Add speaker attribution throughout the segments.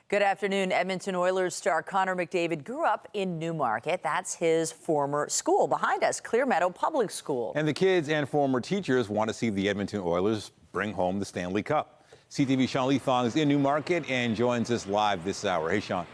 Speaker 1: Good afternoon. Edmonton Oilers star Connor McDavid grew up in Newmarket. That's his former school. Behind us, Clearmeadow Public School.
Speaker 2: And the kids and former teachers want to see the Edmonton Oilers bring home the Stanley Cup. CTV Charlene is in Newmarket and joins us live this hour. Hey, Sean.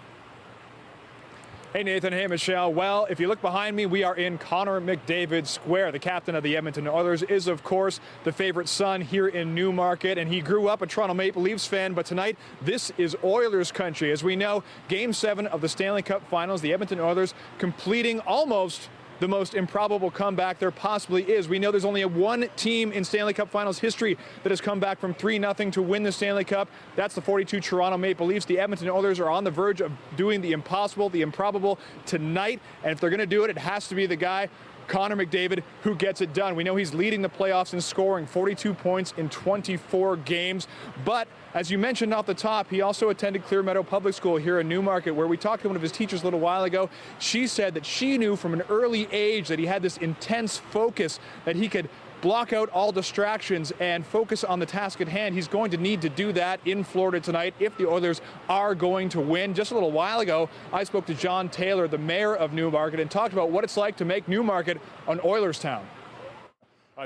Speaker 3: Hey, Nathan. Hey, Michelle. Well, if you look behind me, we are in Connor McDavid Square. The captain of the Edmonton Oilers is, of course, the favorite son here in Newmarket, and he grew up a Toronto Maple Leafs fan. But tonight, this is Oilers country. As we know, Game 7 of the Stanley Cup Finals, the Edmonton Oilers completing almost the most improbable comeback there possibly is. We know there's only one team in Stanley Cup Finals history that has come back from 3-0 to win the Stanley Cup. That's the 42 Toronto Maple Leafs. The Edmonton Oilers are on the verge of doing the impossible, the improbable tonight. And if they're going to do it, it has to be the guy, Connor McDavid, who gets it done. We know he's leading the playoffs in scoring, 42 points in 24 games. But as you mentioned off the top, he also attended Clearmeadow Public School here in Newmarket, where we talked to one of his teachers a little while ago. She said that she knew from an early age that he had this intense focus, that he could block out all distractions and focus on the task at hand. He's going to need to do that in Florida tonight if the Oilers are going to win. Just a little while ago, I spoke to John Taylor, the mayor of Newmarket, and talked about what it's like to make Newmarket an Oilers town.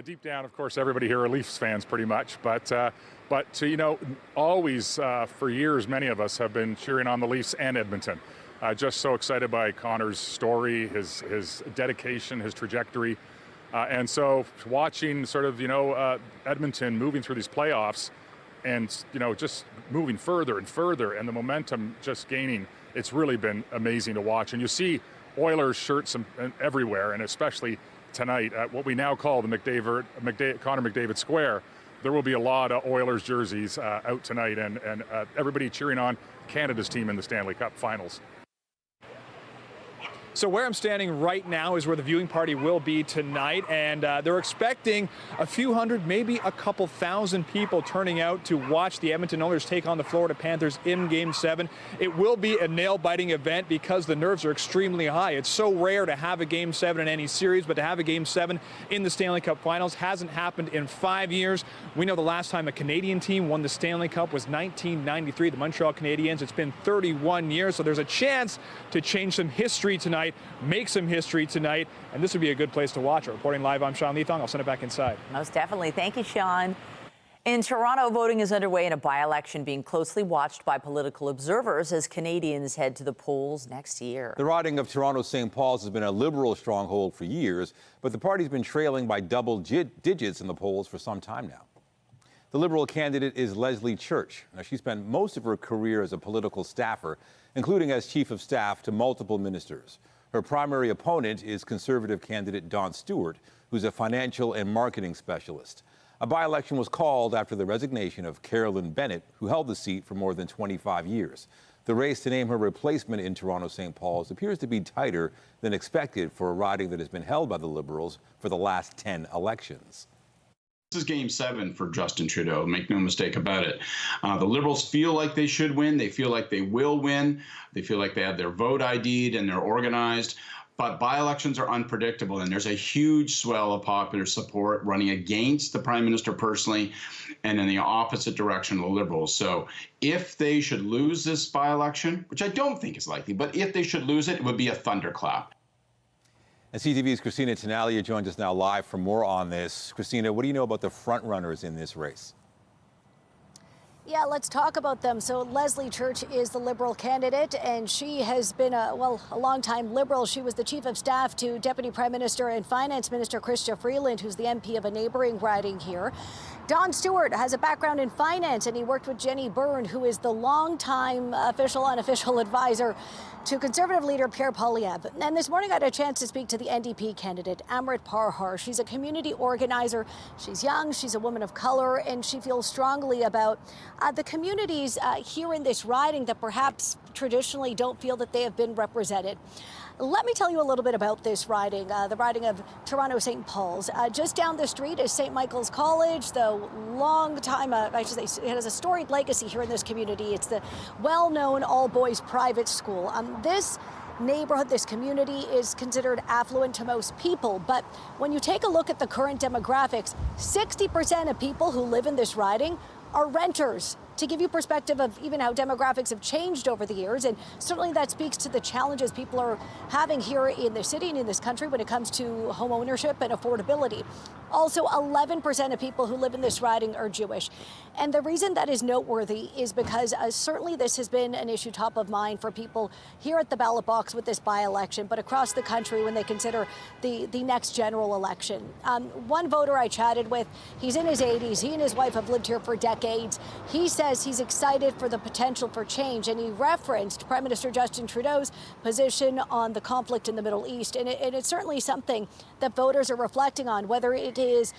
Speaker 4: Deep down, of course, everybody here are Leafs fans pretty much, but you know, always for years, many of us have been cheering on the Leafs and Edmonton. Just so excited by Connor's story, his dedication, his trajectory. And so watching sort of, Edmonton moving through these playoffs and, just moving further and further and the momentum just gaining, it's really been amazing to watch. And you see Oilers shirts everywhere, and especially tonight at what we now call the Connor McDavid Square. There will be a lot of Oilers jerseys out tonight and everybody cheering on Canada's team in the Stanley Cup Finals.
Speaker 3: So where I'm standing right now is where the viewing party will be tonight, and they're expecting a few hundred, maybe a couple thousand people turning out to watch the Edmonton Oilers take on the Florida Panthers in Game 7. It will be a nail-biting event because the nerves are extremely high. It's so rare to have a Game 7 in any series, but to have a Game 7 in the Stanley Cup Finals hasn't happened in 5 years. We know the last time a Canadian team won the Stanley Cup was 1993, the Montreal Canadiens. It's been 31 years, so there's a chance to change some history tonight, make some history tonight, and this would be a good place to watch it. Reporting live, I'm Sean Leithong. I'll send it back inside.
Speaker 1: Most definitely. Thank you, Sean. In Toronto, voting is underway in a by-election being closely watched by political observers as Canadians head to the polls next year.
Speaker 2: The riding of Toronto's St. Paul's has been a Liberal stronghold for years, but the party's been trailing by double digits in the polls for some time now. The Liberal candidate is Leslie Church. Now, she spent most of her career as a political staffer, including as chief of staff to multiple ministers. Her primary opponent is Conservative candidate Don Stewart, who's a financial and marketing specialist. A by-election was called after the resignation of Carolyn Bennett, who held the seat for more than 25 years. The race to name her replacement in Toronto St. Paul's appears to be tighter than expected for a riding that has been held by the Liberals for the last 10 elections.
Speaker 5: This is Game 7 for Justin Trudeau, make no mistake about it. The Liberals feel like they should win. They feel like they will win. They feel like they have their vote ID'd and they're organized. But by-elections are unpredictable, and there's a huge swell of popular support running against the Prime Minister personally and in the opposite direction of the Liberals. So if they should lose this by-election, which I don't think is likely, but if they should lose it, it would be a thunderclap.
Speaker 2: And CTV's Christina Tenalia joins us now live for more on this. Christina, what do you know about the front runners in this race?
Speaker 6: Yeah, let's talk about them. So Leslie Church is the Liberal candidate, and she has been a long-time Liberal. She was the chief of staff to Deputy Prime Minister and Finance Minister Chrystia Freeland, who's the MP of a neighboring riding here. Don Stewart has a background in finance, and he worked with Jenny Byrne, who is the longtime unofficial advisor to Conservative leader Pierre Poilievre. And this morning I had a chance to speak to the NDP candidate, Amrit Parhar. She's a community organizer. She's young, she's a woman of color, and she feels strongly about the communities here in this riding that perhaps traditionally don't feel that they have been represented. Let me tell you a little bit about this riding, the riding of Toronto St. Paul's. Just down the street is St. Michael's College, the long time, I should say, it has a storied legacy here in this community. It's the well-known all-boys private school. This neighborhood, this community is considered affluent to most people. But when you take a look at the current demographics, 60% of people who live in this riding are renters. to give you perspective of even how demographics have changed over the years. And certainly that speaks to the challenges people are having here in the city and in this country when it comes to home ownership and affordability. Also, 11% of people who live in this riding are Jewish. And the reason that is noteworthy is because certainly this has been an issue top of mind for people here at the ballot box with this by-election, but across the country when they consider the next general election. One voter I chatted with, he's in his 80s. He and his wife have lived here for decades. He says he's excited for the potential for change, and he referenced Prime Minister Justin Trudeau's position on the conflict in the Middle East. And it's certainly something that voters are reflecting on, whether it is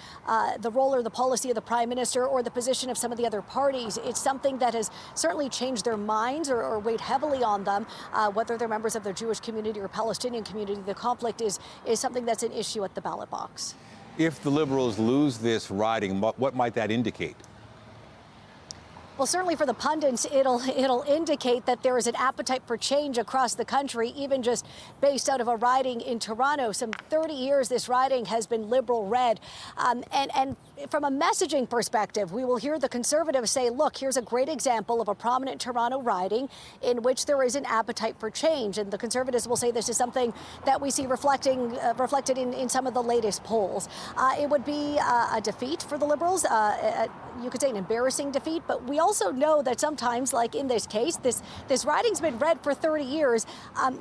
Speaker 6: the role or the policy of the Prime Minister or the position of some of the other parties. It's something that has certainly changed their minds or weighed heavily on them, whether they're members of the Jewish community or Palestinian community. The conflict is something that's an issue at the ballot box.
Speaker 2: If the Liberals lose this riding, what might that indicate?
Speaker 6: Well, certainly for the pundits, it'll indicate that there is an appetite for change across the country, even just based out of a riding in Toronto. Some 30 years this riding has been Liberal-red. And from a messaging perspective, we will hear the Conservatives say, look, here's a great example of a prominent Toronto riding in which there is an appetite for change. And the Conservatives will say this is something that we see reflected in some of the latest polls. It would be a defeat for the Liberals. You could say an embarrassing defeat, but we also know that sometimes, like in this case, this riding's been red for 30 years,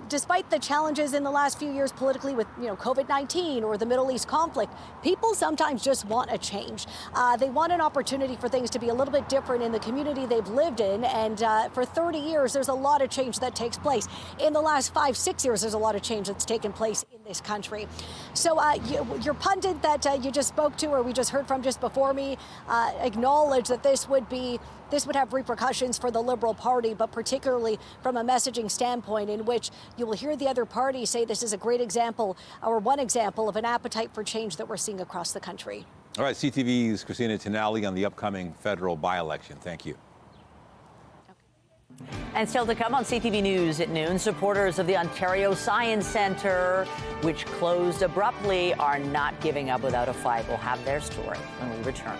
Speaker 6: despite the challenges in the last few years politically with COVID-19 or the Middle East conflict. People sometimes just want a change. They want an opportunity for things to be a little bit different in the community they've lived in, and for 30 years, there's a lot of change that takes place. In the last 5-6 years, there's a lot of change that's taken place in this country. So your pundit that you just spoke to, or we just heard from just before me, acknowledged that this would have repercussions for the Liberal Party, but particularly from a messaging standpoint in which you will hear the other party say this is a great example, or one example, of an appetite for change that we're seeing across the country.
Speaker 2: All right, CTV's Christina Tinali on the upcoming federal by-election. Thank you.
Speaker 1: And still to come on CTV News at noon, supporters of the Ontario Science Centre, which closed abruptly, are not giving up without a fight. We'll have their story when we return.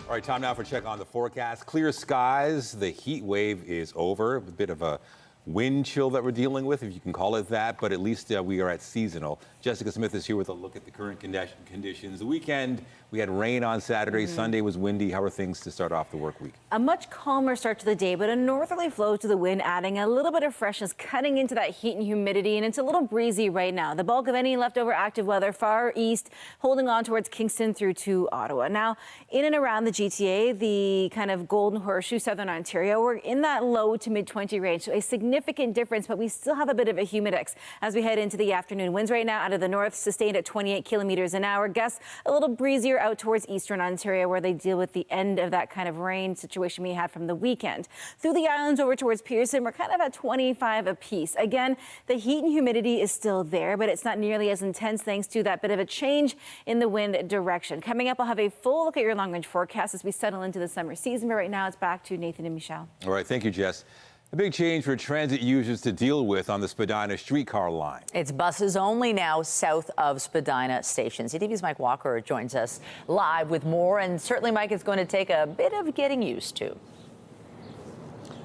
Speaker 2: All right, time now for a check on the forecast. Clear skies. The heat wave is over. A bit of a wind chill that we're dealing with, if you can call it that, but at least we are at seasonal. Jessica Smith is here with a look at the current conditions. The weekend, we had rain on Saturday. Sunday was windy. How are things to start off the work week?
Speaker 7: A much calmer start to the day, but a northerly flow to the wind, adding a little bit of freshness, cutting into that heat and humidity, and it's a little breezy right now. The bulk of any leftover active weather far east, holding on towards Kingston through to Ottawa. Now, in and around the GTA, the kind of Golden Horseshoe, Southern Ontario, we're in that low to mid-20 range, so a significant difference, but we still have a bit of a humidex as we head into the afternoon. Winds right now out of the north sustained at 28 kilometers an hour. Gusts a little breezier out towards eastern Ontario, where they deal with the end of that kind of rain situation we had from the weekend. Through the islands over towards Pearson, we're kind of at 25 apiece. Again, the heat and humidity is still there, but it's not nearly as intense thanks to that bit of a change in the wind direction. Coming up, I'll have a full look at your long-range forecast as we settle into the summer season, but right now it's back to Nathan and Michelle.
Speaker 2: All right, thank you, Jess. A big change for transit users to deal with on the Spadina streetcar line.
Speaker 1: It's buses only now south of Spadina Station. CTV's Mike Walker joins us live with more, and certainly, Mike, it's going to take a bit of getting used to.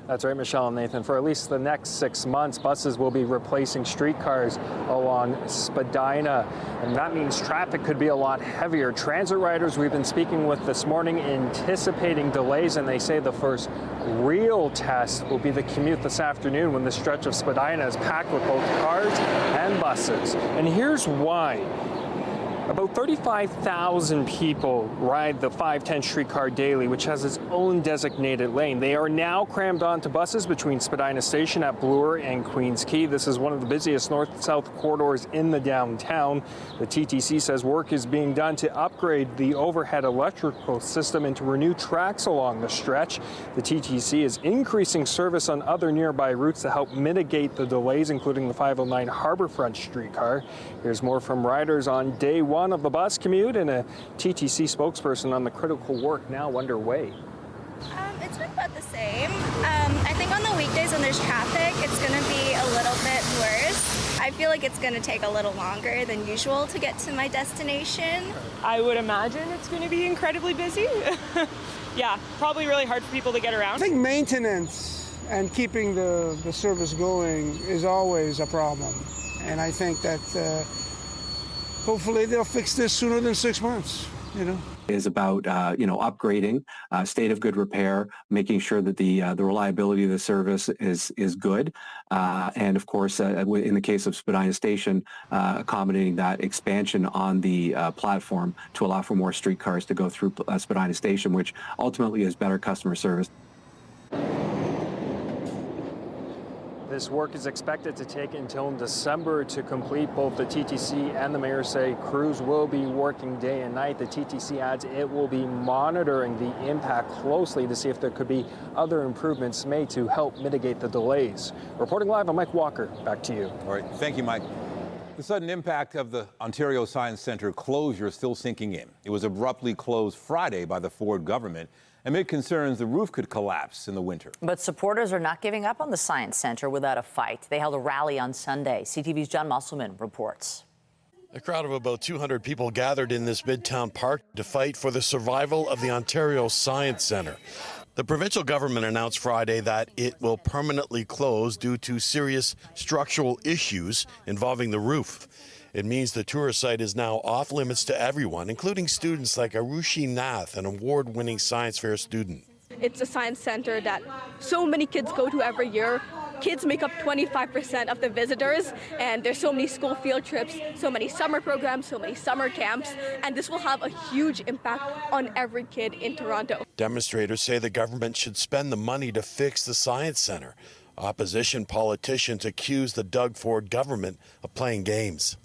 Speaker 8: That's right, Michelle and Nathan. For at least the next 6 months, buses will be replacing streetcars along Spadina, and that means traffic could be a lot heavier. Transit riders we've been speaking with this morning anticipating delays, and they say the first real test will be the commute this afternoon when the stretch of Spadina is packed with both cars and buses. And here's why. About 35,000 people ride the 510 streetcar daily, which has its own designated lane. They are now crammed onto buses between Spadina Station at Bloor and Queens Quay. This is one of the busiest north-south corridors in the downtown. The TTC says work is being done to upgrade the overhead electrical system and to renew tracks along the stretch. The TTC is increasing service on other nearby routes to help mitigate the delays, including the 509 Harbourfront streetcar. Here's more from riders on day one of the bus commute and a TTC spokesperson on the critical work now underway.
Speaker 9: It's been about the same. I think on the weekdays when there's traffic, it's going to be a little bit worse. I feel like it's going to take a little longer than usual to get to my destination.
Speaker 10: I would imagine it's going to be incredibly busy. yeah, probably really hard for people to get around.
Speaker 11: I think maintenance and keeping the service going is always a problem. And I think that hopefully they'll fix this sooner than 6 months,
Speaker 12: Is about, upgrading, state of good repair, making sure that the reliability of the service is good. And of course, in the case of Spadina Station, accommodating that expansion on the platform to allow for more streetcars to go through Spadina Station, which ultimately is better customer service.
Speaker 8: This work is expected to take until December to complete. Both the TTC and the mayor say crews will be working day and night. The TTC adds it will be monitoring the impact closely to see if there could be other improvements made to help mitigate the delays. Reporting live, I'm Mike Walker. Back to you.
Speaker 2: All right. Thank you, Mike. The sudden impact of the Ontario Science Centre closure is still sinking in. It was abruptly closed Friday by the Ford government amid concerns the roof could collapse in the winter.
Speaker 1: But supporters are not giving up on the Science Centre without a fight. They held a rally on Sunday. CTV's John Musselman reports.
Speaker 13: A crowd of about 200 people gathered in this Midtown park to fight for the survival of the Ontario Science Centre. The provincial government announced Friday that it will permanently close due to serious structural issues involving the roof. It means the tourist site is now off limits to everyone, including students like Arushi Nath, an award-winning science fair student.
Speaker 14: It's a science center that so many kids go to every year. Kids make up 25% of the visitors, and there's so many school field trips, so many summer programs, so many summer camps, and this will have a huge impact on every kid in Toronto.
Speaker 13: Demonstrators say the government should spend the money to fix the Science Centre. Opposition politicians accuse the Doug Ford government of playing games.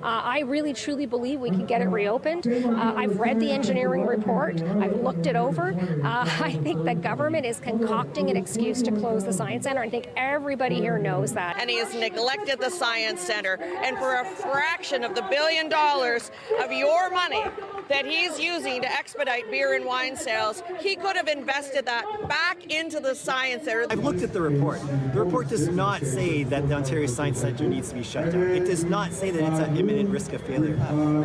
Speaker 15: I really truly believe we can get it reopened. I've read the engineering report. I've looked it over. I think the government is concocting an excuse to close the Science Centre. I think everybody here knows that.
Speaker 16: And he has neglected the Science Centre. And for a fraction of the $1 billion of your money that he's using to expedite beer and wine sales, he could have invested that back into the Science Centre.
Speaker 17: I've looked at the report. The report does not say that the Ontario Science Centre needs to be shut down. It does not say that it's an imminent risk of failure.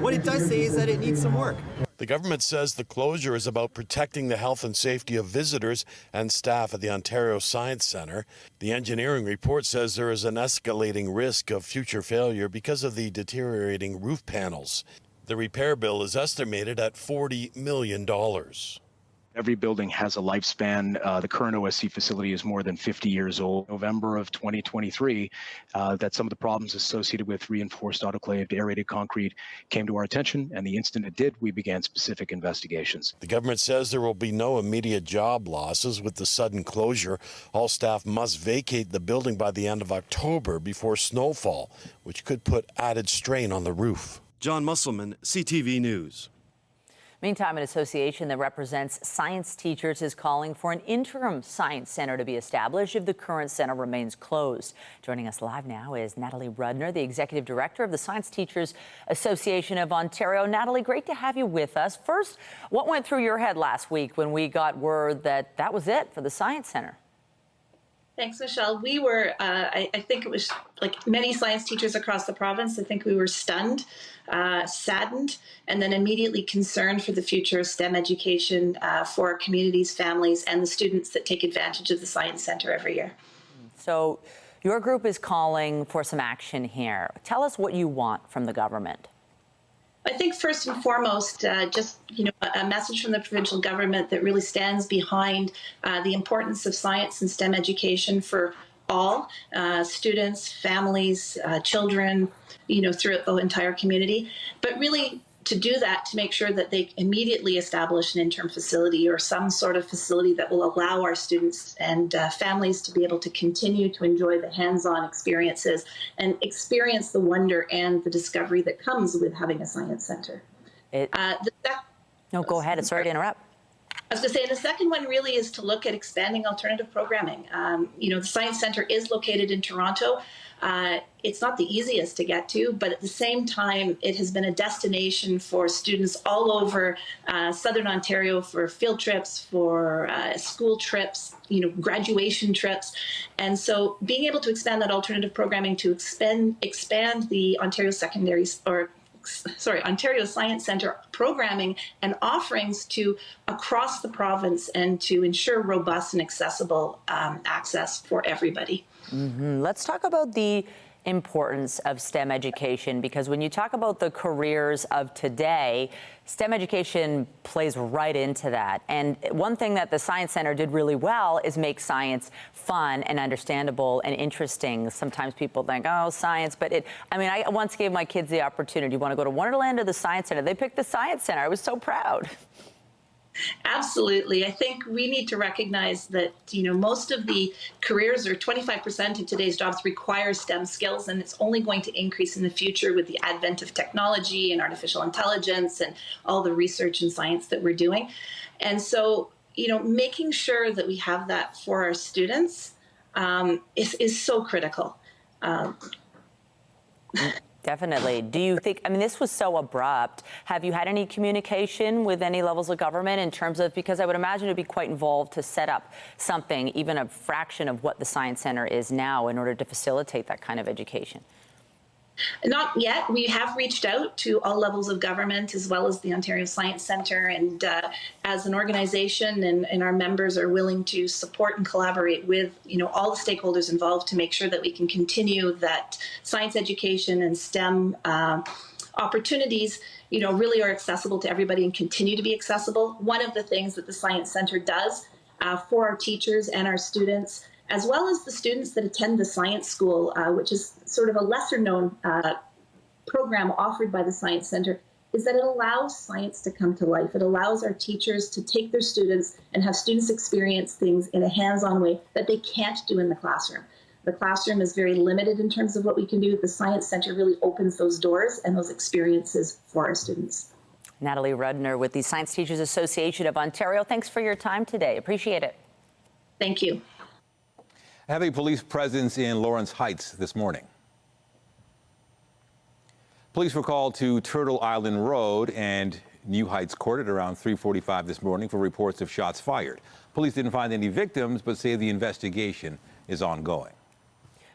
Speaker 17: What it does say is that it needs some work.
Speaker 13: The government says the closure is about protecting the health and safety of visitors and staff at the Ontario Science Centre. The engineering report says there is an escalating risk of future failure because of the deteriorating roof panels. The repair bill is estimated at $40 million.
Speaker 18: Every building has a lifespan. The current OSC facility is more than 50 years old. November of 2023, that some of the problems associated with reinforced autoclaved aerated concrete came to our attention, and the instant it did, we began specific investigations.
Speaker 13: The government says there will be no immediate job losses with the sudden closure. All staff must vacate the building by the end of October before snowfall, which could put added strain on the roof.
Speaker 19: John Musselman, CTV News.
Speaker 1: Meantime, an association that represents science teachers is calling for an interim science center to be established if the current center remains closed. Joining us live now is Natalie Rudner, the executive director of the Science Teachers Association of Ontario. Natalie, great to have you with us. First, what went through your head last week when we got word that that was it for the Science Center?
Speaker 20: Thanks, Michelle. We were, I think it was like many science teachers across the province, I think we were stunned, saddened, and then immediately concerned for the future of STEM education for our communities, families, and the students that take advantage of the Science Centre every year.
Speaker 1: So your group is calling for some action here. Tell us what you want from the government.
Speaker 20: I think first and foremost, just a message from the provincial government that really stands behind the importance of science and STEM education for all students, families, children, throughout the entire community. But really, to do that, to make sure that they immediately establish an interim facility or some sort of facility that will allow our students and families to be able to continue to enjoy the hands-on experiences and experience the wonder and the discovery that comes with having a science center.
Speaker 1: No, go ahead. Sorry to interrupt.
Speaker 20: I was going to say, the second one really is to look at expanding alternative programming. The Science Centre is located in Toronto. It's not the easiest to get to, but at the same time, it has been a destination for students all over Southern Ontario for field trips, for school trips, graduation trips. And so being able to expand that alternative programming to expand the Ontario secondary or Ontario Science Centre programming and offerings to across the province and to ensure robust and accessible access for everybody.
Speaker 1: Let's talk about the importance of STEM education, because when you talk about the careers of today, STEM education plays right into that. And one thing that the Science Centre did really well is make science fun and understandable and interesting. Sometimes people think, oh, science, but I once gave my kids the opportunity, you want to go to Wonderland or the Science Centre? They picked the Science Centre. I was so proud.
Speaker 20: Absolutely. I think we need to recognize that, most of the careers, or 25% of today's jobs, require STEM skills, and it's only going to increase in the future with the advent of technology and artificial intelligence and all the research and science that we're doing. And so, making sure that we have that for our students is so critical.
Speaker 1: Definitely. Do you think, this was so abrupt. Have you had any communication with any levels of government in terms of, because I would imagine it'd be quite involved to set up something, even a fraction of what the Science Centre is now, in order to facilitate that kind of education?
Speaker 20: Not yet. We have reached out to all levels of government as well as the Ontario Science Centre, and as an organization, and our members are willing to support and collaborate with all the stakeholders involved to make sure that we can continue that science education and STEM opportunities really are accessible to everybody and continue to be accessible. One of the things that the Science Centre does for our teachers and our students, as well as the students that attend the science school, which is sort of a lesser-known program offered by the Science Centre, is that it allows science to come to life. It allows our teachers to take their students and have students experience things in a hands-on way that they can't do in the classroom. The classroom is very limited in terms of what we can do. The Science Centre really opens those doors and those experiences for our students.
Speaker 1: Natalie Rudner with the Science Teachers Association of Ontario. Thanks for your time today. Appreciate it.
Speaker 20: Thank you.
Speaker 2: Heavy police presence in Lawrence Heights this morning. Police were called to Turtle Island Road and New Heights Court at around 3:45 this morning for reports of shots fired. Police didn't find any victims, but say the investigation is ongoing.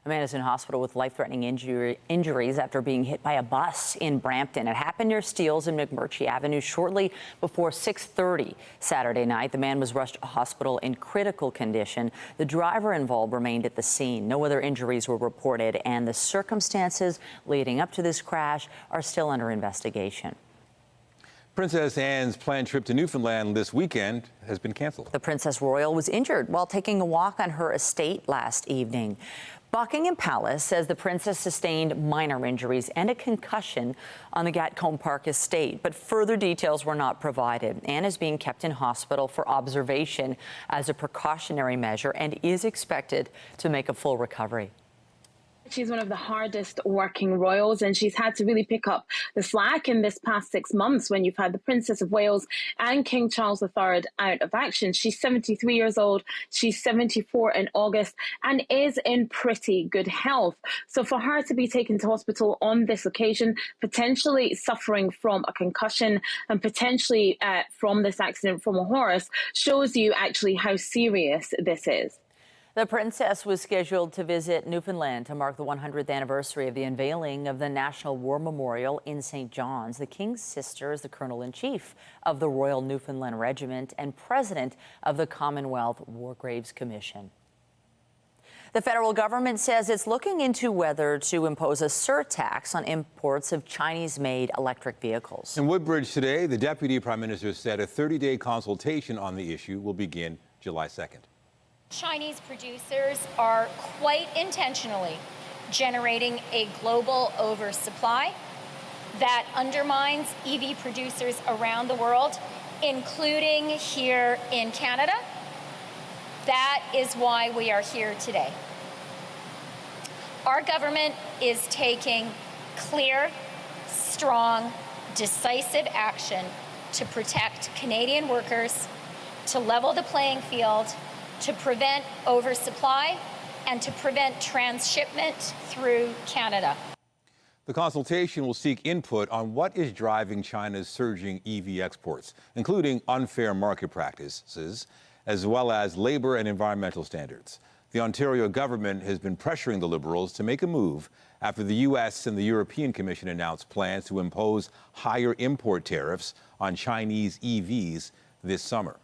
Speaker 1: A man is in hospital with life-threatening injuries after being hit by a bus in Brampton. It happened near Steeles and McMurtry Avenue shortly before 6:30 Saturday night. The man was rushed to hospital in critical condition. The driver involved remained at the scene. No other injuries were reported, and the circumstances leading up to this crash are still under investigation.
Speaker 2: Princess Anne's planned trip to Newfoundland this weekend has been canceled.
Speaker 1: The Princess Royal was injured while taking a walk on her estate last evening. Buckingham Palace says the princess sustained minor injuries and a concussion on the Gatcombe Park estate, but further details were not provided. Anne is being kept in hospital for observation as a precautionary measure and is expected to make a full recovery.
Speaker 21: She's one of the hardest working royals, and she's had to really pick up the slack in this past 6 months when you've had the Princess of Wales and King Charles III out of action. She's 73 years old. She's 74 in August and is in pretty good health. So for her to be taken to hospital on this occasion, potentially suffering from a concussion and potentially from this accident from a horse, shows you actually how serious this is.
Speaker 1: The princess was scheduled to visit Newfoundland to mark the 100th anniversary of the unveiling of the National War Memorial in St. John's. The King's sister is the Colonel-in-Chief of the Royal Newfoundland Regiment and President of the Commonwealth War Graves Commission. The federal government says it's looking into whether to impose a surtax on imports of Chinese-made electric vehicles.
Speaker 2: In Woodbridge today, the Deputy Prime Minister said a 30-day consultation on the issue will begin July 2nd.
Speaker 22: Chinese producers are quite intentionally generating a global oversupply that undermines EV producers around the world, including here in Canada. That is why we are here today. Our government is taking clear, strong, decisive action to protect Canadian workers, to level the playing field, to prevent oversupply, and to prevent transshipment through Canada.
Speaker 2: The consultation will seek input on what is driving China's surging EV exports, including unfair market practices, as well as labor and environmental standards. The Ontario government has been pressuring the Liberals to make a move after the U.S. and the European Commission announced plans to impose higher import tariffs on Chinese EVs this summer.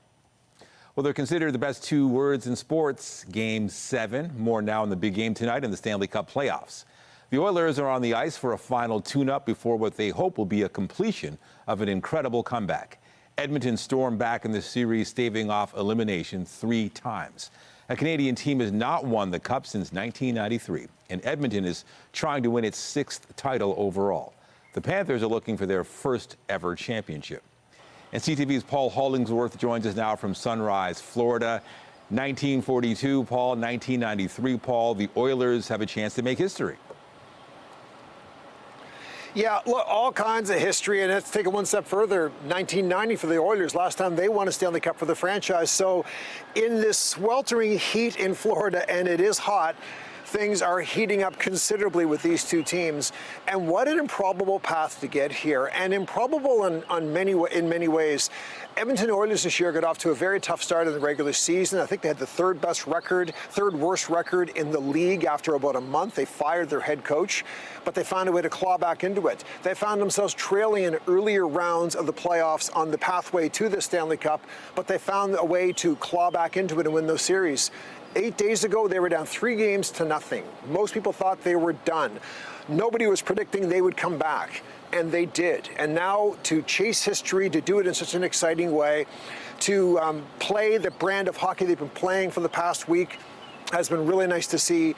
Speaker 2: Well, they're considered the best two words in sports. Game 7, more now in the big game tonight in the Stanley Cup playoffs. The Oilers are on the ice for a final tune-up before what they hope will be a completion of an incredible comeback. Edmonton stormed back in the series, staving off elimination 3 times. A Canadian team has not won the Cup since 1993, and Edmonton is trying to win its 6th title overall. The Panthers are looking for their first ever championship. And CTV's Paul Hollingsworth joins us now from Sunrise, Florida. 1942, Paul, 1993, Paul, the Oilers have a chance to make history.
Speaker 3: Yeah, look, all kinds of history, and let's take it one step further. 1990 for the Oilers, last time they won a Stanley Cup for the franchise. So in this sweltering heat in Florida, and it is hot, things are heating up considerably with these two teams. And what an improbable path to get here, and improbable in many ways. Edmonton Oilers this year got off to a very tough start in the regular season. I think they had the third worst record in the league after about a month. They fired their head coach, but they found a way to claw back into it. They found themselves trailing in earlier rounds of the playoffs on the pathway to the Stanley Cup, but they found a way to claw back into it and win those series. 8 days ago, they were down 3 games to nothing. Most people thought they were done. Nobody was predicting they would come back, and they did. And now to chase history, to do it in such an exciting way, to play the brand of hockey they've been playing for the past week has been really nice to see.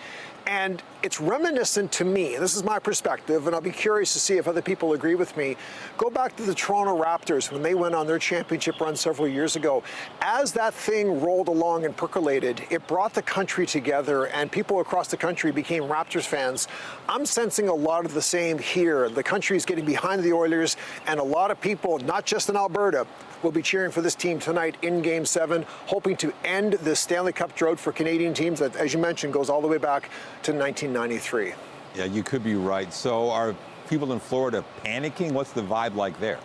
Speaker 3: And it's reminiscent to me, and this is my perspective, and I'll be curious to see if other people agree with me. Go back to the Toronto Raptors when they went on their championship run several years ago. As that thing rolled along and percolated, it brought the country together, and people across the country became Raptors fans. I'm sensing a lot of the same here. The country is getting behind the Oilers, and a lot of people, not just in Alberta, will be cheering for this team tonight in Game 7, hoping to end the Stanley Cup drought for Canadian teams that, as you mentioned, goes all the way back to 1993.
Speaker 2: Yeah, you could be right. So are people in Florida panicking? What's the vibe like there?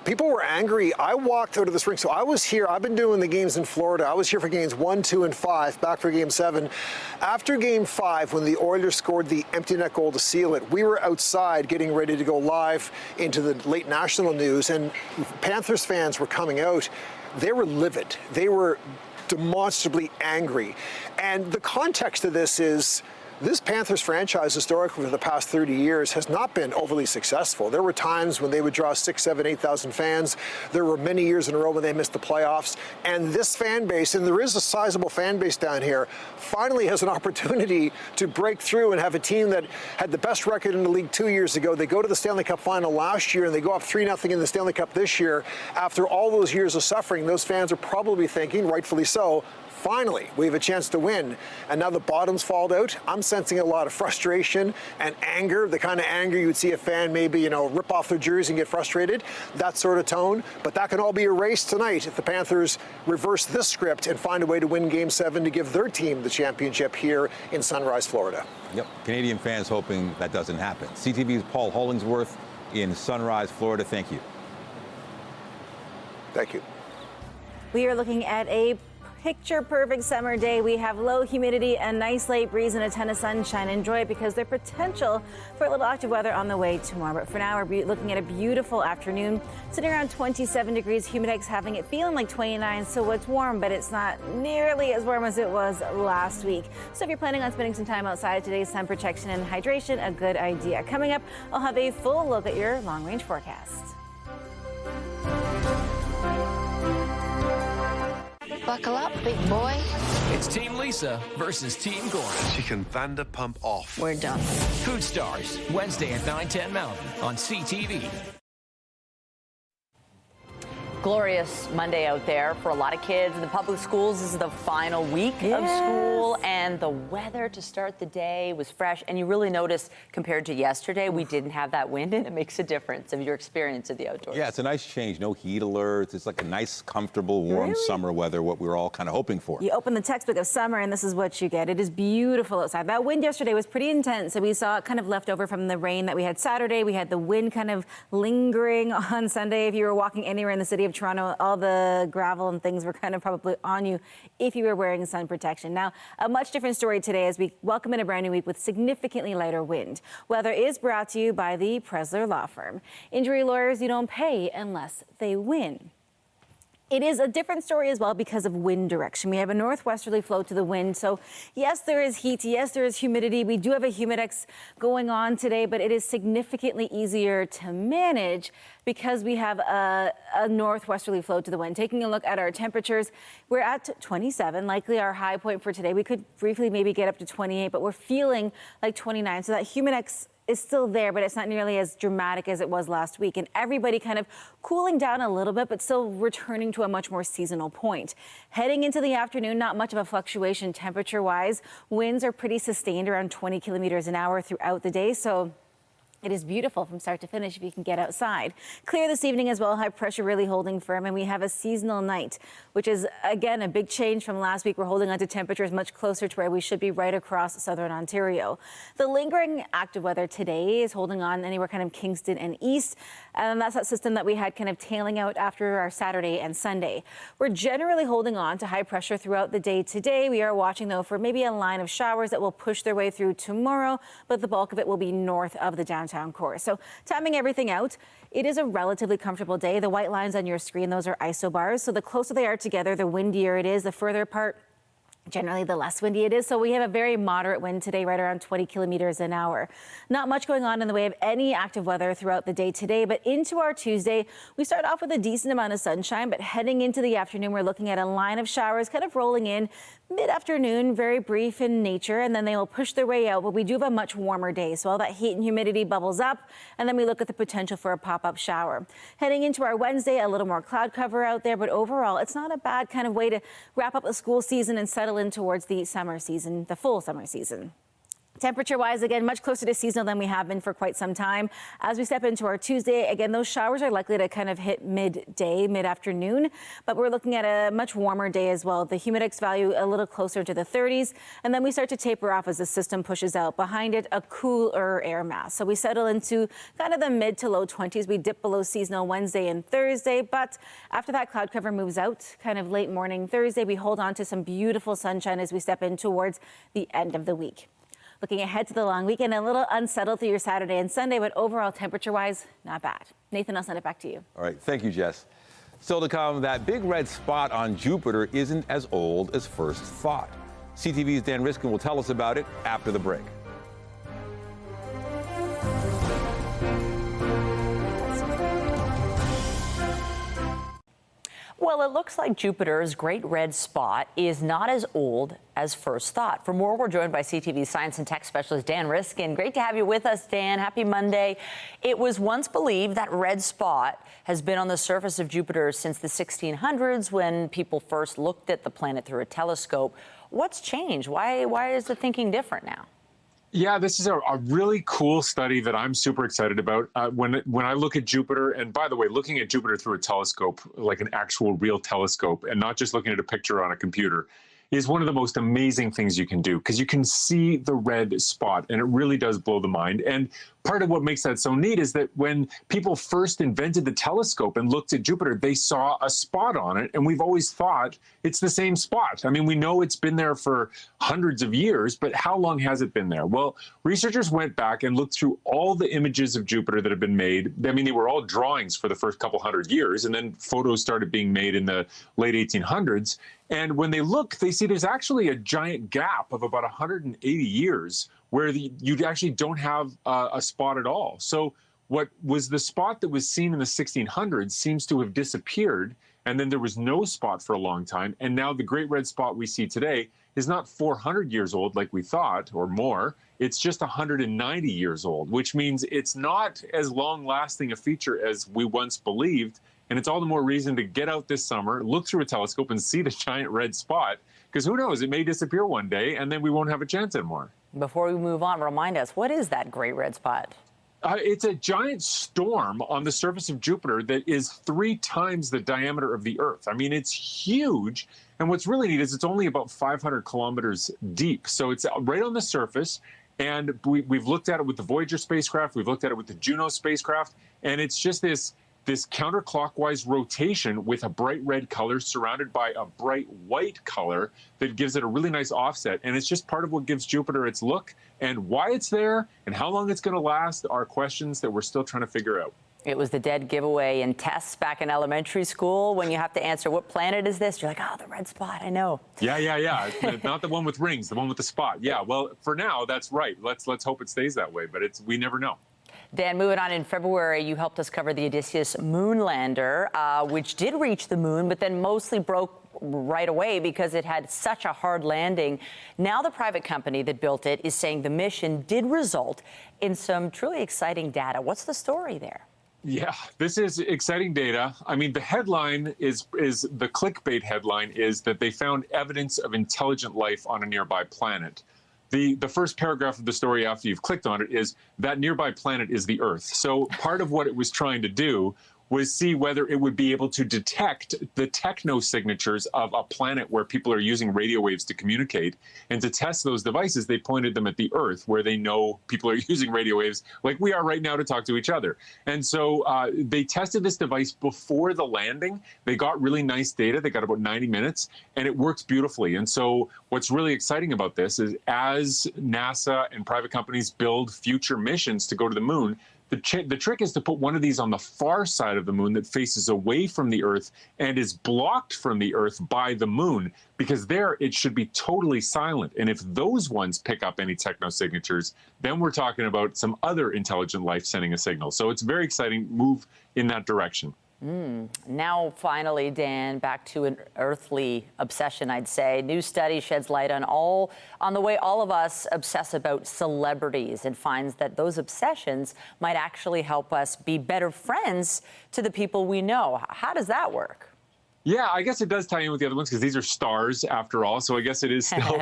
Speaker 3: People were angry. I walked out of this rink. So I was here. I've been doing the games in Florida. I was here for games 1, 2, and 5, back for Game 7. After Game 5, when the Oilers scored the empty net goal to seal it, we were outside getting ready to go live into the late national news, and Panthers fans were coming out. They were livid. They were demonstrably angry. And the context of this is, this Panthers franchise, historically, for the past 30 years, has not been overly successful. There were times when they would draw 6,000, 7,000, 8,000 fans. There were many years in a row when they missed the playoffs. And this fan base, and there is a sizable fan base down here, finally has an opportunity to break through and have a team that had the best record in the league 2 years ago. They go to the Stanley Cup Final last year, and they go up 3-0 in the Stanley Cup this year. After all those years of suffering, those fans are probably thinking, rightfully so, finally, we have a chance to win. And now the bottom's fallen out. I'm sensing a lot of frustration and anger, the kind of anger you would see a fan maybe, rip off their jersey and get frustrated, that sort of tone. But that can all be erased tonight if the Panthers reverse this script and find a way to win Game 7 to give their team the championship here in Sunrise, Florida.
Speaker 2: Yep, Canadian fans hoping that doesn't happen. CTV's Paul Hollingsworth in Sunrise, Florida. Thank you.
Speaker 3: Thank you.
Speaker 7: We are looking at a picture-perfect summer day. We have low humidity, a nice light breeze, and a ton of sunshine. Enjoy it because there's potential for a little active weather on the way tomorrow. But for now, we're looking at a beautiful afternoon, sitting around 27 degrees. Humidex having it feeling like 29, so it's warm, but it's not nearly as warm as it was last week. So if you're planning on spending some time outside today, sun protection and hydration, a good idea. Coming up, I'll have a full look at your long-range forecast.
Speaker 4: Buckle up, big boy.
Speaker 23: It's Team Lisa versus Team Gordon.
Speaker 19: She can Vanderpump off.
Speaker 4: We're done.
Speaker 23: Food Stars, Wednesday at 9:10 Mountain on CTV.
Speaker 1: Glorious Monday out there for a lot of kids in the public schools. This is the final week of school, and the weather to start the day was fresh. And you really notice, compared to yesterday, we didn't have that wind, and it makes a difference of your experience of the outdoors.
Speaker 2: Yeah, it's a nice change. No heat alerts. It's like a nice, comfortable, warm summer weather, what we were all kind of hoping for.
Speaker 7: You open the textbook of summer, and this is what you get. It is beautiful outside. That wind yesterday was pretty intense, so we saw it kind of left over from the rain that we had Saturday. We had the wind kind of lingering on Sunday. If you were walking anywhere in the city of of Toronto, all the gravel and things were kind of probably on you if you were wearing sun protection. Now, a much different story today as we welcome in a brand new week with significantly lighter wind. Weather is brought to you by the Presler Law Firm. Injury lawyers, you don't pay unless they win. It is a different story as well because of wind direction. We have a northwesterly flow to the wind. So yes, there is heat. Yes, there is humidity. We do have a humidex going on today, but it is significantly easier to manage because we have a northwesterly flow to the wind. Taking a look at our temperatures, we're at 27, likely our high point for today. We could briefly maybe get up to 28, but we're feeling like 29. So that humidex is still there, but it's not nearly as dramatic as it was last week. And everybody kind of cooling down a little bit, but still returning to a much more seasonal point. Heading into the afternoon, not much of a fluctuation temperature-wise. Winds are pretty sustained around 20 kilometers an hour throughout the day. So it is beautiful from start to finish if you can get outside. Clear this evening as well, high pressure really holding firm, and we have a seasonal night, which is, again, a big change from last week. We're holding on to temperatures much closer to where we should be right across southern Ontario. The lingering active weather today is holding on anywhere kind of Kingston and east, and that's that system that we had kind of tailing out after our Saturday and Sunday. We're generally holding on to high pressure throughout the day today. We are watching, though, for maybe a line of showers that will push their way through tomorrow, but the bulk of it will be north of the downtown core. So timing everything out, it is a relatively comfortable day. The white lines on your screen, those are isobars. So the closer they are together, the windier it is. The further apart, generally the less windy it is. So we have a very moderate wind today, right around 20 kilometers an hour. Not much going on in the way of any active weather throughout the day today, but into our Tuesday, we start off with a decent amount of sunshine, but heading into the afternoon, we're looking at a line of showers kind of rolling in mid-afternoon, very brief in nature, and then they will push their way out. But we do have a much warmer day, so all that heat and humidity bubbles up, and then we look at the potential for a pop-up shower. Heading into our Wednesday, a little more cloud cover out there, but overall, it's not a bad kind of way to wrap up the school season and settle in towards the summer season, the full summer season. Temperature-wise, again, much closer to seasonal than we have been for quite some time. As we step into our Tuesday, again, those showers are likely to kind of hit midday, mid-afternoon, but we're looking at a much warmer day as well. The humidex value a little closer to the 30s, and then we start to taper off as the system pushes out. Behind it, a cooler air mass. So we settle into kind of the mid to low 20s. We dip below seasonal Wednesday and Thursday, but after that cloud cover moves out, kind of late morning Thursday, we hold on to some beautiful sunshine as we step in towards the end of the week. Looking ahead to the long weekend, a little unsettled through your Saturday and Sunday, but overall temperature-wise, not bad. Nathan, I'll send it back to you.
Speaker 2: All right, thank you, Jess. Still to come, that big red spot on Jupiter isn't as old as first thought. CTV's Dan Riskin will tell us about it after the break.
Speaker 1: Well, it looks like Jupiter's great red spot is not as old as first thought. For more, we're joined by CTV science and tech specialist Dan Riskin. Great to have you with us, Dan. Happy Monday. It was once believed that red spot has been on the surface of Jupiter since the 1600s when people first looked at the planet through a telescope. What's changed? Why is the thinking different now?
Speaker 5: Yeah, this is a really cool study that I'm super excited about. When I look at Jupiter, and by the way, looking at Jupiter through a telescope, like an actual real telescope, and not just looking at a picture on a computer, is one of the most amazing things you can do because you can see the red spot, and it really does blow the mind. And part of what makes that so neat is that when people first invented the telescope and looked at Jupiter, they saw a spot on it, and we've always thought it's the same spot. I mean, we know it's been there for hundreds of years, but how long has it been there? Well, researchers went back and looked through all the images of Jupiter that have been made. I mean, they were all drawings for the first couple hundred years, and then photos started being made in the late 1800s. And when they look, they see there's actually a giant gap of about 180 years where you actually don't have a spot at all. So what was the spot that was seen in the 1600s seems to have disappeared, and then there was no spot for a long time. And now the great red spot we see today is not 400 years old like we thought or more. It's just 190 years old, which means it's not as long-lasting a feature as we once believed. And it's all the more reason to get out this summer, look through a telescope and see the giant red spot, because who knows, it may disappear one day and then we won't have a chance anymore.
Speaker 1: Before we move on, remind us, what is that great red spot?
Speaker 5: It's a giant storm on the surface of Jupiter that is 3 times the diameter of the Earth. I mean, it's huge. And what's really neat is it's only about 500 kilometers deep. So it's right on the surface. And we've looked at it with the Voyager spacecraft. We've looked at it with the Juno spacecraft. And it's just this this counterclockwise rotation with a bright red color surrounded by a bright white color that gives it a really nice offset. And it's just part of what gives Jupiter its look, and why it's there and how long it's going to last are questions that we're still trying to figure out.
Speaker 1: It was the dead giveaway in tests back in elementary school when you have to answer, what planet is this? You're like, oh, the red spot, I know.
Speaker 5: Yeah. It's not the one with rings, the one with the spot. Yeah, well, for now, that's right. Let's hope it stays that way, but we never know.
Speaker 1: Dan, moving on, in February, you helped us cover the Odysseus moonlander, which did reach the moon, but then mostly broke right away because it had such a hard landing. Now the private company that built it is saying the mission did result in some truly exciting data. What's the story there?
Speaker 5: Yeah, this is exciting data. I mean, the headline is the clickbait headline is that they found evidence of intelligent life on a nearby planet. The first paragraph of the story after you've clicked on it is that nearby planet is the Earth. So part of what it was trying to do was see whether it would be able to detect the techno-signatures of a planet where people are using radio waves to communicate. And to test those devices, they pointed them at the Earth, where they know people are using radio waves like we are right now to talk to each other. And so they tested this device before the landing. They got really nice data. They got about 90 minutes, and it works beautifully. And so what's really exciting about this is as NASA and private companies build future missions to go to the moon, the trick is to put one of these on the far side of the moon that faces away from the Earth and is blocked from the Earth by the moon, because there it should be totally silent. And if those ones pick up any techno-signatures, then we're talking about some other intelligent life sending a signal. So it's a very exciting move in that direction.
Speaker 1: Now, finally, Dan, back to an earthly obsession, I'd say. New study sheds light on the way all of us obsess about celebrities and finds that those obsessions might actually help us be better friends to the people we know. How does that work?
Speaker 5: Yeah, I guess it does tie in with the other ones because these are stars after all. So I guess it is still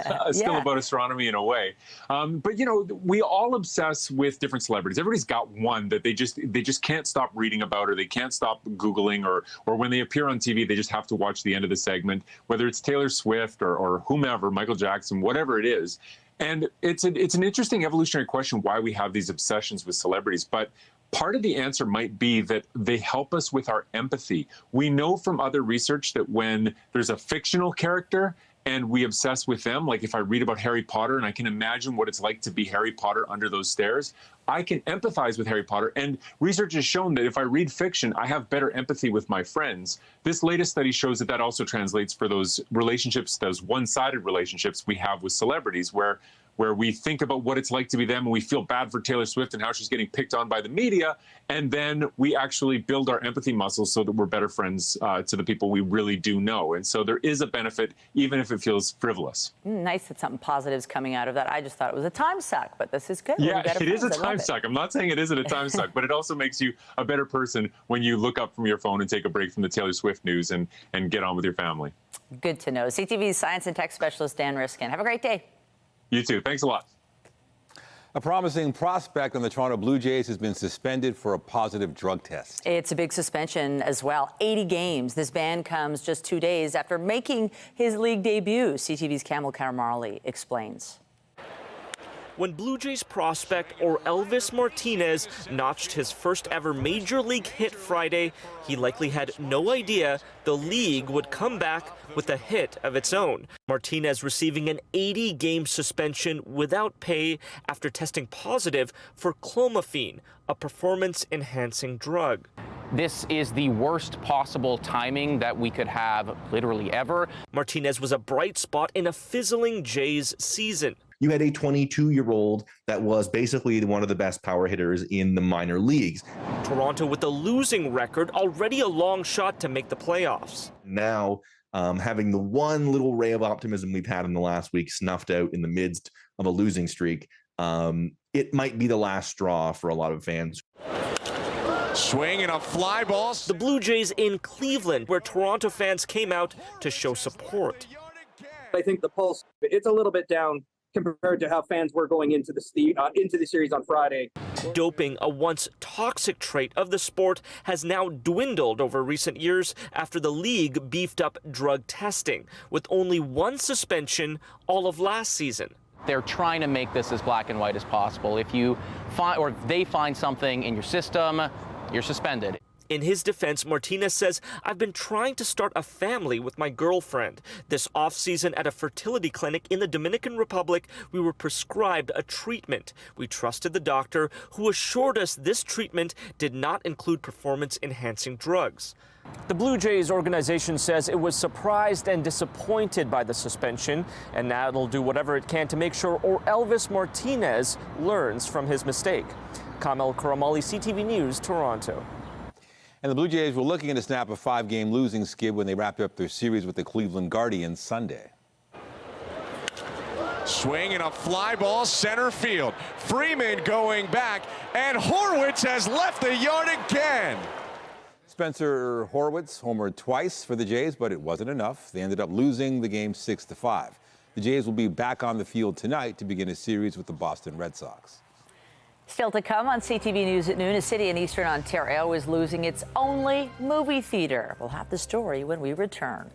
Speaker 5: about astronomy in a way. But, you know, we all obsess with different celebrities. Everybody's got one that they just can't stop reading about, or they can't stop Googling, or when they appear on TV, they just have to watch the end of the segment, whether it's Taylor Swift or whomever, Michael Jackson, whatever it is. And it's an interesting evolutionary question why we have these obsessions with celebrities. But part of the answer might be that they help us with our empathy. We know from other research that when there's a fictional character and we obsess with them, like if I read about Harry Potter and I can imagine what it's like to be Harry Potter under those stairs, I can empathize with Harry Potter. And research has shown that if I read fiction, I have better empathy with my friends. This latest study shows that that also translates for those relationships, those one-sided relationships we have with celebrities, where we think about what it's like to be them and we feel bad for Taylor Swift and how she's getting picked on by the media. And then we actually build our empathy muscles so that we're better friends to the people we really do know. And so there is a benefit, even if it feels frivolous.
Speaker 1: Nice that something positive is coming out of that. I just thought it was a time suck, but this is good.
Speaker 5: Yeah, it is a time suck. I'm not saying it isn't a time suck, but it also makes you a better person when you look up from your phone and take a break from the Taylor Swift news and get on with your family.
Speaker 1: Good to know. CTV's science and tech specialist, Dan Riskin. Have a great day.
Speaker 5: You too. Thanks a lot.
Speaker 2: A promising prospect on the Toronto Blue Jays has been suspended for a positive drug test.
Speaker 1: It's a big suspension as well. 80 games. This ban comes just 2 days after making his league debut. CTV's Camel Karamarli explains.
Speaker 6: When Blue Jays prospect Elvis Martinez notched his first ever major league hit Friday, he likely had no idea the league would come back with a hit of its own. Martinez receiving an 80-game suspension without pay after testing positive for clomiphene, a performance-enhancing drug.
Speaker 9: This is the worst possible timing that we could have literally ever.
Speaker 6: Martinez was a bright spot in a fizzling Jays season.
Speaker 10: You had a 22-year-old that was basically one of the best power hitters in the minor leagues.
Speaker 6: Toronto with a losing record, already a long shot to make the playoffs.
Speaker 10: Now, having the one little ray of optimism we've had in the last week snuffed out in the midst of a losing streak, it might be the last straw for a lot of fans.
Speaker 6: Swing and a fly ball. The Blue Jays in Cleveland, where Toronto fans came out to show support.
Speaker 24: I think the pulse, it's a little bit down compared to how fans were going into the series on Friday.
Speaker 6: Doping, a once toxic trait of the sport, has now dwindled over recent years after the league beefed up drug testing, with only one suspension all of last season.
Speaker 9: They're trying to make this as black and white as possible. If you find, or if they find something in your system, you're suspended.
Speaker 6: In his defense, Martinez says, "I've been trying to start a family with my girlfriend. This off-season at a fertility clinic in the Dominican Republic, we were prescribed a treatment. We trusted the doctor, who assured us this treatment did not include performance-enhancing drugs." The Blue Jays organization says it was surprised and disappointed by the suspension, and now it'll do whatever it can to make sure Elvis Martinez learns from his mistake. Kamel Karamali, CTV News, Toronto.
Speaker 2: And the Blue Jays were looking to snap a 5-game losing skid when they wrapped up their series with the Cleveland Guardians Sunday.
Speaker 8: Swing and a fly ball center field. Freeman going back, and Horwitz has left the yard again.
Speaker 2: Spencer Horwitz homered twice for the Jays, but it wasn't enough. They ended up losing the game 6-5. The Jays will be back on the field tonight to begin a series with the Boston Red Sox.
Speaker 1: Still to come on CTV News at noon, a city in eastern Ontario is losing its only movie theater. We'll have the story when we return.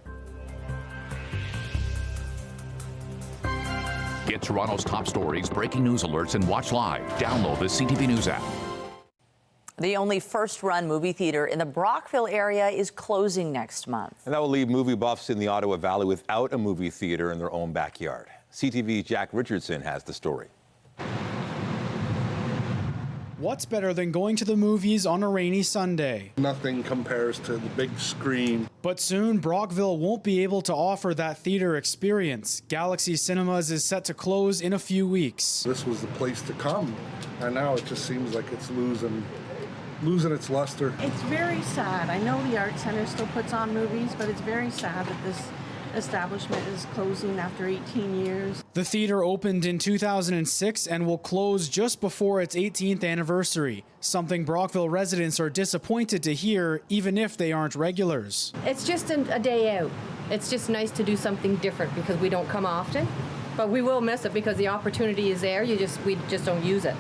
Speaker 11: Get Toronto's top stories, breaking news alerts, and watch live. Download the CTV News app.
Speaker 1: The only first-run movie theater in the Brockville area is closing next month.
Speaker 2: And that will leave movie buffs in the Ottawa Valley without a movie theater in their own backyard. CTV's Jack Richardson has the story.
Speaker 12: What's better than going to the movies on a rainy Sunday?
Speaker 14: Nothing compares to the big screen.
Speaker 12: But soon, Brockville won't be able to offer that theater experience. Galaxy Cinemas is set to close in a few weeks.
Speaker 14: This was the place to come, and now it just seems like it's losing its luster.
Speaker 25: It's very sad. I know the Art Center still puts on movies, but it's very sad that this establishment is closing after 18 years.
Speaker 12: The theater opened in 2006 and will close just before its 18th anniversary, something Brockville residents are disappointed to hear, even if they aren't regulars.
Speaker 26: It's just a day out. It's just nice to do something different because we don't come often, but we will miss it because the opportunity is there. We just don't use it.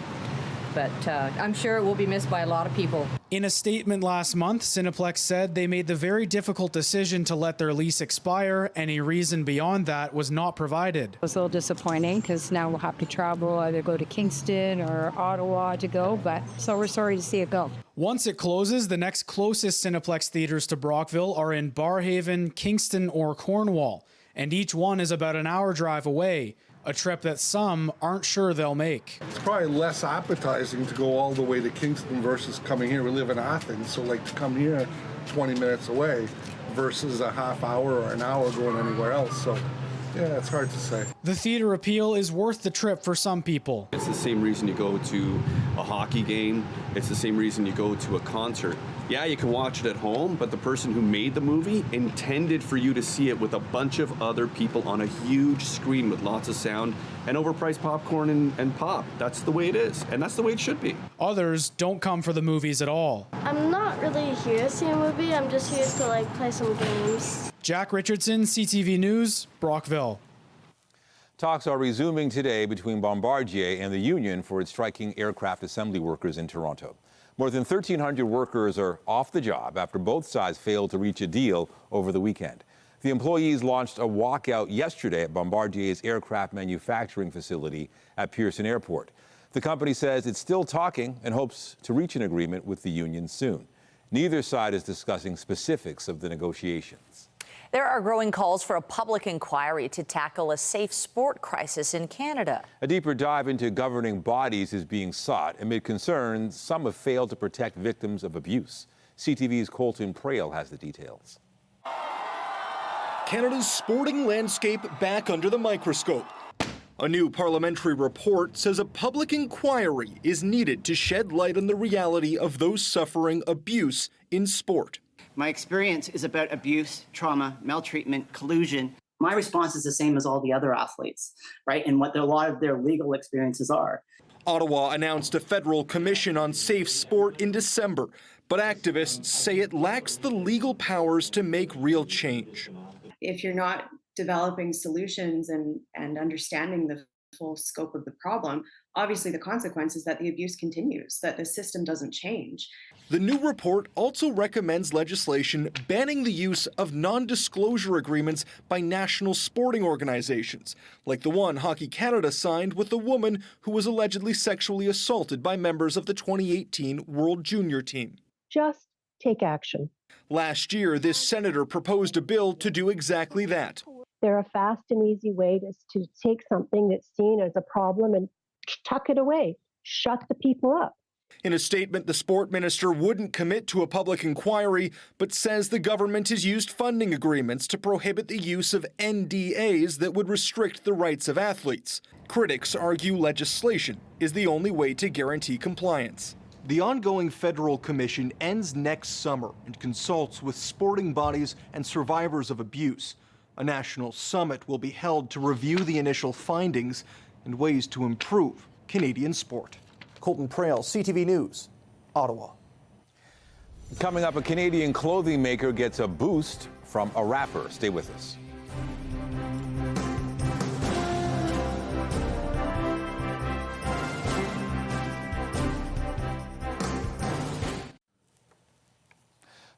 Speaker 26: But I'm sure it will be missed by a lot of people.
Speaker 12: In a statement last month, Cineplex said they made the very difficult decision to let their lease expire. Any reason beyond that was not provided.
Speaker 27: It was a little disappointing because now we'll have to travel, either go to Kingston or Ottawa to go, but so we're sorry to see it go.
Speaker 12: Once it closes, the next closest Cineplex theaters to Brockville are in Barhaven, Kingston, or Cornwall, and each one is about an hour drive away. A trip that some aren't sure they'll make.
Speaker 14: It's probably less appetizing to go all the way to Kingston versus coming here. We live in Athens, so like to come here 20 minutes away versus a half hour or an hour going anywhere else. So yeah, it's hard to say.
Speaker 12: The theater appeal is worth the trip for some people.
Speaker 28: It's the same reason you go to a hockey game. It's the same reason you go to a concert. Yeah, you can watch it at home, but the person who made the movie intended for you to see it with a bunch of other people on a huge screen with lots of sound and overpriced popcorn and pop. That's the way it is, and that's the way it should be.
Speaker 12: Others don't come for the movies at all.
Speaker 29: I'm not really here to see a movie. I'm just here to play some games.
Speaker 12: Jack Richardson, CTV News, Brockville.
Speaker 2: Talks are resuming today between Bombardier and the union for its striking aircraft assembly workers in Toronto. More than 1,300 workers are off the job after both sides failed to reach a deal over the weekend. The employees launched a walkout yesterday at Bombardier's aircraft manufacturing facility at Pearson Airport. The company says it's still talking and hopes to reach an agreement with the union soon. Neither side is discussing specifics of the negotiations.
Speaker 1: There are growing calls for a public inquiry to tackle a safe sport crisis in Canada.
Speaker 2: A deeper dive into governing bodies is being sought amid concerns some have failed to protect victims of abuse. CTV's Colton Prale has the details.
Speaker 30: Canada's sporting landscape back under the microscope. A new parliamentary report says a public inquiry is needed to shed light on the reality of those suffering abuse in sport.
Speaker 31: My experience is about abuse, trauma, maltreatment, collusion. My response is the same as all the other athletes, right? And what a lot of their legal experiences are.
Speaker 30: Ottawa announced a federal commission on safe sport in December, but activists say it lacks the legal powers to make real change.
Speaker 32: If you're not developing solutions and understanding the full scope of the problem, obviously the consequence is that the abuse continues, that the system doesn't change.
Speaker 30: The new report also recommends legislation banning the use of non-disclosure agreements by national sporting organizations, like the one Hockey Canada signed with the woman who was allegedly sexually assaulted by members of the 2018 World Junior team.
Speaker 33: Just
Speaker 3: take action.
Speaker 30: Last year, this senator proposed a bill to do exactly that.
Speaker 3: They're a fast and easy way to take something that's seen as a problem and tuck it away, shut the people up.
Speaker 30: In a statement, the sport minister wouldn't commit to a public inquiry, but says the government has used funding agreements to prohibit the use of NDAs that would restrict the rights of athletes. Critics argue legislation is the only way to guarantee compliance. The ongoing federal commission ends next summer and consults with sporting bodies and survivors of abuse. A national summit will be held to review the initial findings and ways to improve Canadian sport. Colton Prail, CTV News, Ottawa.
Speaker 2: Coming up, a Canadian clothing maker gets a boost from a rapper. Stay with us.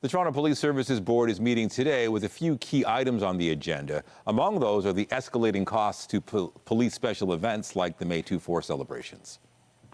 Speaker 2: The Toronto Police Services Board is meeting today with a few key items on the agenda. Among those are the escalating costs to police special events like the May 2-4 celebrations.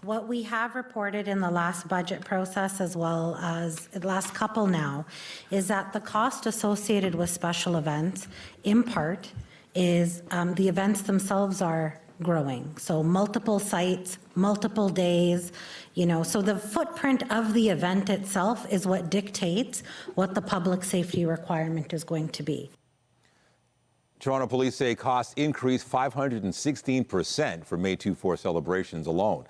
Speaker 4: What we have reported in the last budget process, as well as the last couple now, is that the cost associated with special events, in part, is the events themselves are growing. So multiple sites, multiple days, so the footprint of the event itself is what dictates what the public safety requirement is going to be.
Speaker 2: Toronto police say costs increased 516% for May 2-4 celebrations alone,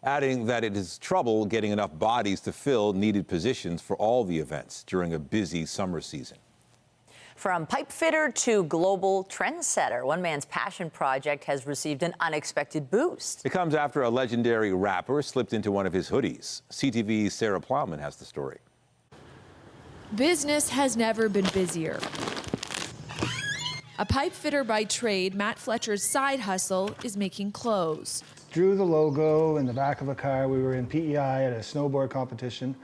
Speaker 2: adding that it is trouble getting enough bodies to fill needed positions for all the events during a busy summer season.
Speaker 1: From pipe fitter to global trendsetter, one man's passion project has received an unexpected boost.
Speaker 2: It comes after a legendary rapper slipped into one of his hoodies. CTV's Sarah Plowman has the story.
Speaker 13: Business has never been busier. A pipe fitter by trade, Matt Fletcher's side hustle is making clothes.
Speaker 15: Drew the logo in the back of a car. We were in PEI at a snowboard competition.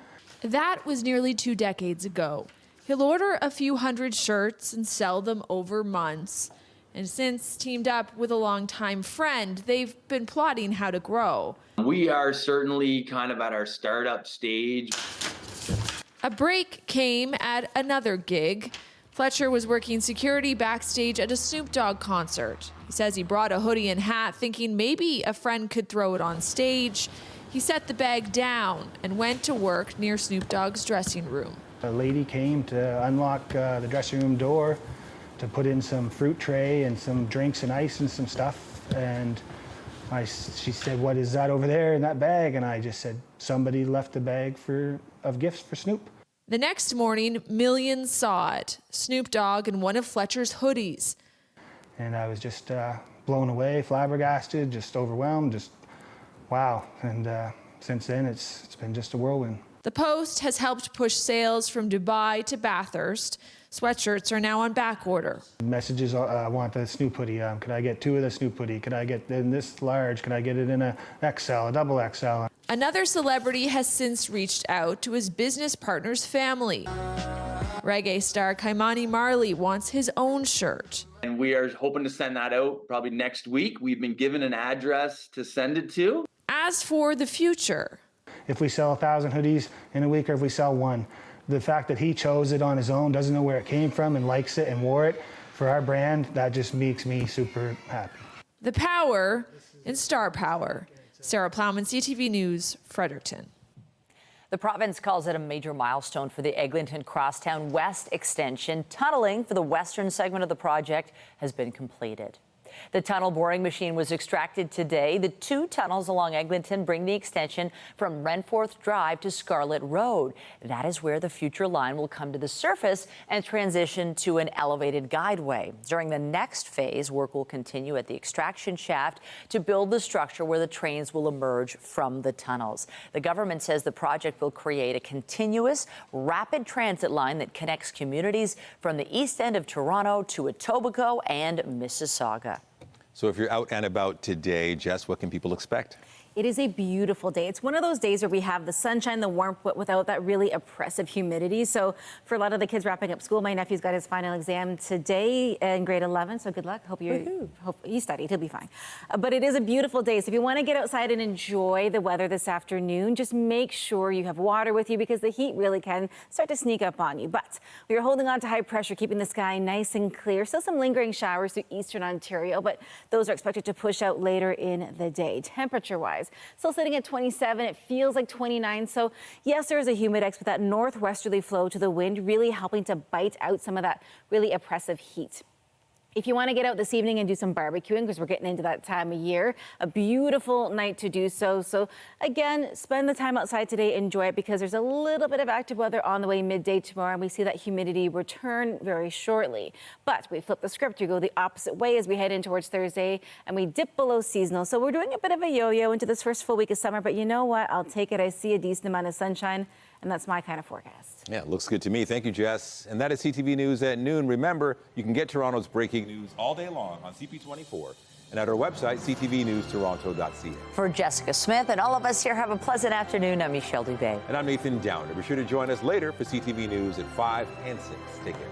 Speaker 13: That was nearly 2 decades ago. He'll order a few hundred shirts and sell them over months. And since teamed up with a longtime friend, they've been plotting how to grow.
Speaker 16: We are certainly kind of at our startup stage.
Speaker 13: A break came at another gig. Fletcher was working security backstage at a Snoop Dogg concert. He says he brought a hoodie and hat thinking maybe a friend could throw it on stage. He set the bag down and went to work near Snoop Dogg's dressing room.
Speaker 15: A lady came to unlock the dressing room door to put in some fruit tray and some drinks and ice and some stuff. And she said, "What is that over there in that bag?" And I just said, "Somebody left a bag of gifts for Snoop."
Speaker 13: The next morning, millions saw it. Snoop Dogg in one of Fletcher's hoodies.
Speaker 15: And I was just blown away, flabbergasted, just overwhelmed, just wow. And since then, it's been just a whirlwind.
Speaker 13: The Post has helped push sales from Dubai to Bathurst. Sweatshirts are now on back order.
Speaker 15: Messages, I want the Snoop hoodie. Could I get 2 of the Snoop hoodie? Could I get in this large? Could I get it in a XL, a double XL?
Speaker 13: Another celebrity has since reached out to his business partner's family. Reggae star Kaimani Marley wants his own shirt.
Speaker 16: And we are hoping to send that out probably next week. We've been given an address to send it to.
Speaker 13: As for the future,
Speaker 15: if we sell 1,000 hoodies in a week or if we sell 1, the fact that he chose it on his own, doesn't know where it came from and likes it and wore it for our brand, that just makes me super happy.
Speaker 13: The power in star power. Sarah Plowman, CTV News, Fredericton.
Speaker 1: The province calls it a major milestone for the Eglinton Crosstown West extension. Tunneling for the western segment of the project has been completed. The tunnel boring machine was extracted today. The 2 tunnels along Eglinton bring the extension from Renforth Drive to Scarlett Road. That is where the future line will come to the surface and transition to an elevated guideway. During the next phase, work will continue at the extraction shaft to build the structure where the trains will emerge from the tunnels. The government says the project will create a continuous, rapid transit line that connects communities from the east end of Toronto to Etobicoke and Mississauga.
Speaker 2: So if you're out and about today, Jess, what can people expect?
Speaker 5: It is a beautiful day. It's one of those days where we have the sunshine, the warmth, but without that really oppressive humidity. So for a lot of the kids wrapping up school, my nephew's got his final exam today in grade 11. So good luck. Hope he studied. He'll be fine. But it is a beautiful day. So if you want to get outside and enjoy the weather this afternoon, just make sure you have water with you because the heat really can start to sneak up on you. But we are holding on to high pressure, keeping the sky nice and clear. Still some lingering showers through eastern Ontario, but those are expected to push out later in the day. Temperature-wise, still sitting at 27. It feels like 29. So yes, there is a humidex, but that northwesterly flow to the wind really helping to bite out some of that really oppressive heat. If you want to get out this evening and do some barbecuing, because we're getting into that time of year, a beautiful night to do so. So again, spend the time outside today, enjoy it, because there's a little bit of active weather on the way midday tomorrow, and we see that humidity return very shortly. But we flip the script, we go the opposite way as we head in towards Thursday, and we dip below seasonal. So we're doing a bit of a yo-yo into this first full week of summer, but you know what? I'll take it. I see a decent amount of sunshine, and that's my kind of forecast.
Speaker 2: Yeah, it looks good to me. Thank you, Jess. And that is CTV News at noon. Remember, you can get Toronto's breaking news all day long on CP24 and at our website, ctvnewstoronto.ca.
Speaker 1: For Jessica Smith and all of us here, have a pleasant afternoon. I'm Michelle Dubé.
Speaker 2: And I'm Nathan Downer. Be sure to join us later for CTV News at 5 and 6. Take care.